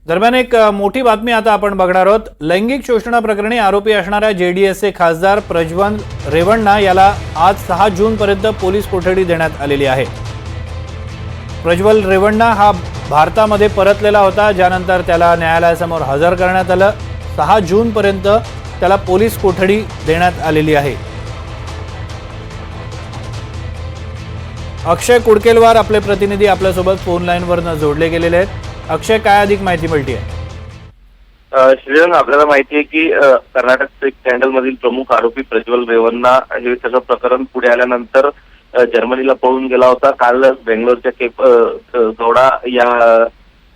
दरम्यान एक मोठी बातमी आता आपण बघणार आहोत। लैंगिक शोषणाप्रकरणी आरोपी असणाऱ्या जेडीएसचे खासदार प्रज्वल रेवण्णा याला आज 6 जून पर्यंत पोलीस कोठडी देण्यात आलेली आहे। प्रज्वल रेवण्णा हा भारतामध्ये परतलेला होता, ज्यानंतर त्याला न्यायालयासमोर हजर करण्यात आलं। 6 जून पर्यंत त्याला पोलीस कोठडी देण्यात आलेली आहे। अक्षय कुडकेलवार आपले प्रतिनिधी आपल्यासोबत फोन लाईनवरनं जोडले गेलेले आहेत। अक्षय, काय अधिक माहिती मिळते आहे? श्रीरंग, आपल्याला माहिती आहे की कर्नाटक स्कॅन्डल मधील प्रमुख आरोपी प्रज्वल रेवण्णा हे सगळं प्रकरण पुढे आल्यानंतर जर्मनीला पळून गेला होता। काल बेंगलोरच्या केप गौडा या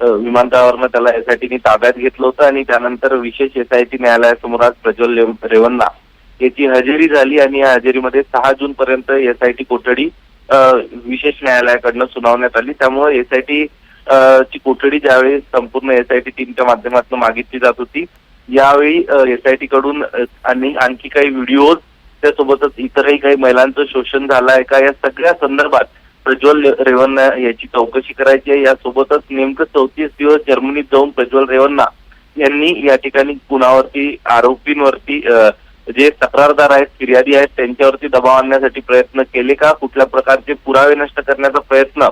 विमानतळावरनं त्याला एसआयटीने ताब्यात घेतलं होतं आणि त्यानंतर विशेष एसआयटी न्यायालयासमोर आज प्रज्वल रेवण्णा याची हजेरी झाली आणि या हजेरीमध्ये 6 जून पर्यंत एसआयटी कोठडी विशेष न्यायालयाकडनं सुनावण्यात आली। त्यामुळे एसआयटी ची कोठडी ज्यावेळी संपूर्ण एसआयटी टीमच्या माध्यमातून मागितली जात होती, यावेळी एसआयटी कडून आणखी काही व्हिडिओज त्यासोबतच इतरही काही महिलांचं शोषण झालं आहे का या सगळ्या संदर्भात प्रज्वल रेवण्णा याची चौकशी करायची आहे। यासोबतच नेमकं 34 दिवस जर्मनीत जाऊन प्रज्वल रेवण्णा यांनी या ठिकाणी कुणावरती आरोपींवरती जे तक्रारदार आहेत, फिर्यादी आहेत, त्यांच्यावरती दबाव आणण्यासाठी प्रयत्न केले का, कुठल्या प्रकारचे पुरावे नष्ट करण्याचा प्रयत्न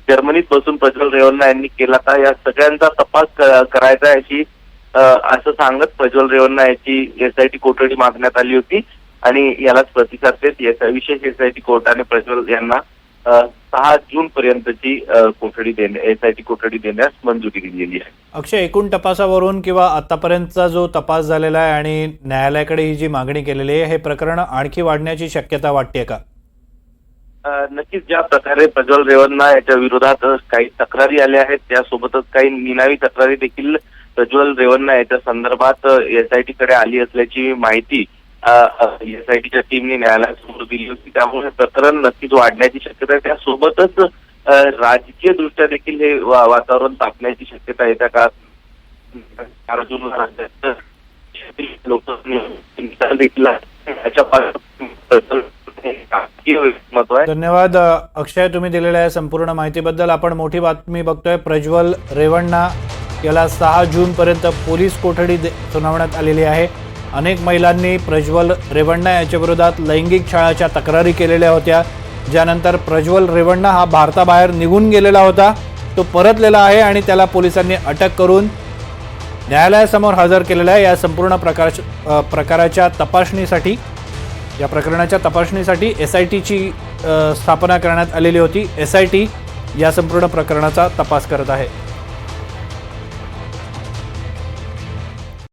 जर्मनीत बसून प्रज्वल रेवण्णा यांनी केला का, या सगळ्यांचा तपास करायचा याची असं सांगत प्रज्वल रेवण्णा याची एसआयटी कोठडी मागण्यात आली होती आणि यालाच प्रतिसाद देत विशेष एसआयटी कोर्टाने प्रज्वल यांना 6 जून पर्यंतची एसआयटी कोठडी देण्यास मंजुरी दिलेली आहे। अक्षय, एकूण तपासावरून किंवा आतापर्यंतचा जो तपास झालेला आहे आणि न्यायालयाकडे ही जी मागणी केलेली आहे, हे प्रकरण आणखी वाढण्याची शक्यता वाटते का? नक्कीच, ज्या प्रकारे प्रज्वल रेवण्णा याच्या विरोधात काही तक्रारी आल्या आहेत, त्यासोबतच काही निनावी तक्रारी देखील प्रज्वल रेवण्णा याच्या संदर्भात एसआयटी कडे आली असल्याची माहिती एसआयटीच्या टीमने न्यायालयासमोर दिली होती। त्यामुळे प्रकरण नक्कीच वाढण्याची शक्यता आहे। त्यासोबतच राजकीय दृष्ट्या देखील हे वातावरण तापण्याची शक्यता आहे। त्या काळात लोक देखील धन्यवाद अक्षय, तुम्ही दिलेल्या संपूर्ण माहितीबद्दल। आपण मोठी बातमी बघतोय, प्रज्वल रेवण्णा याला 6 जून पर्यंत पोलीस कोठडी सुनावण्यात आलेली आहे। अनेक महिलांनी प्रज्वल रेवण्णा याच्या विरोधात लैंगिक छळाच्या तक्रारी केलेल्या होत्या, ज्यानंतर प्रज्वल रेवण्णा हा भारताबाहेर निघून गेलेला होता। तो परतलेला आहे आणि त्याला पोलिसांनी अटक करून न्यायालयासमोर हजर केलेला आहे। या संपूर्ण प्रकाराच्या तपासणीसाठी या प्रकरणाच्या तपासणीसाठी एसआयटीची स्थापना करण्यात आलेली होती। एसआयटी या संपूर्ण प्रकरणाचा तपास करत आहे।